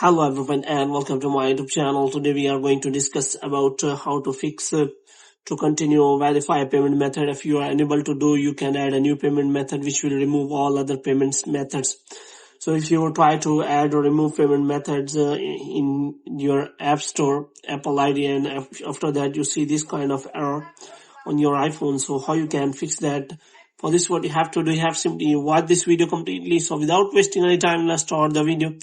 Hello everyone and welcome to my YouTube channel. Today we are going to discuss about how to fix to continue verify a payment method. If you are unable to do, you can add a new payment method which will remove all other payments methods. So if you try to add or remove payment methods in your app store, Apple ID, and after that you see this kind of error on your iPhone. So how you can fix that? For this, what you have to do, you have simply watch this video completely. So without wasting any time, let's start the video.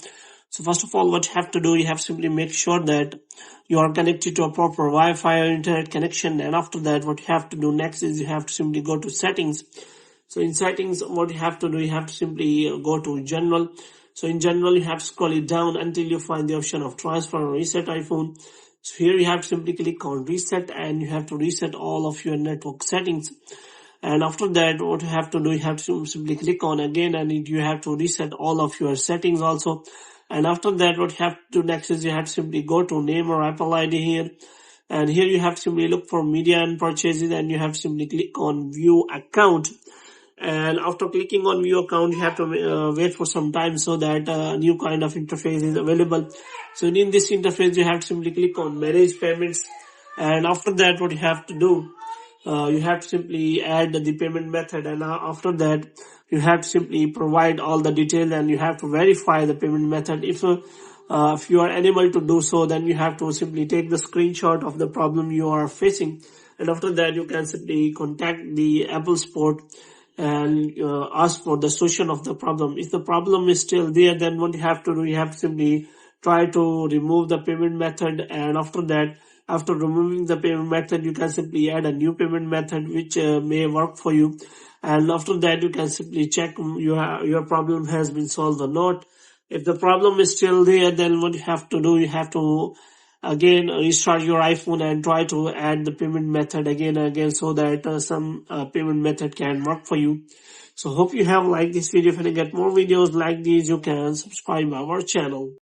So first of all, what you have to do, you have simply make sure that you are connected to a proper Wi-Fi or internet connection. And after that, what you have to do next is you have to simply go to settings. So in settings, what you have to do, you have to simply go to general. So in general, you have to scroll it down until you find the option of transfer or reset iPhone. So here you have to simply click on reset and you have to reset all of your network settings. And after that, what you have to do, you have to simply click on again and you have to reset all of your settings also. And after that, what you have to do next is you have to simply go to name or Apple ID here. And here you have to simply look for media and purchases and you have to simply click on view account. And after clicking on view account, you have to wait for some time so that a new kind of interface is available. So in this interface, you have to simply click on manage payments. And after that, what you have to do, you have to simply add the payment method, and after that you have to simply provide all the details and you have to verify the payment method. If you are unable to do so, then you have to simply take the screenshot of the problem you are facing, and after that you can simply contact the Apple support and ask for the solution of the problem. If the problem is still there, then what you have to do, you have to simply try to remove the payment method, and after that, after removing the payment method, you can simply add a new payment method which may work for you. And after that, you can simply check your problem has been solved or not. If the problem is still there, then what you have to do, you have to again restart your iPhone and try to add the payment method again and again so that some payment method can work for you. So hope you have liked this video. If you get more videos like these, you can subscribe our channel.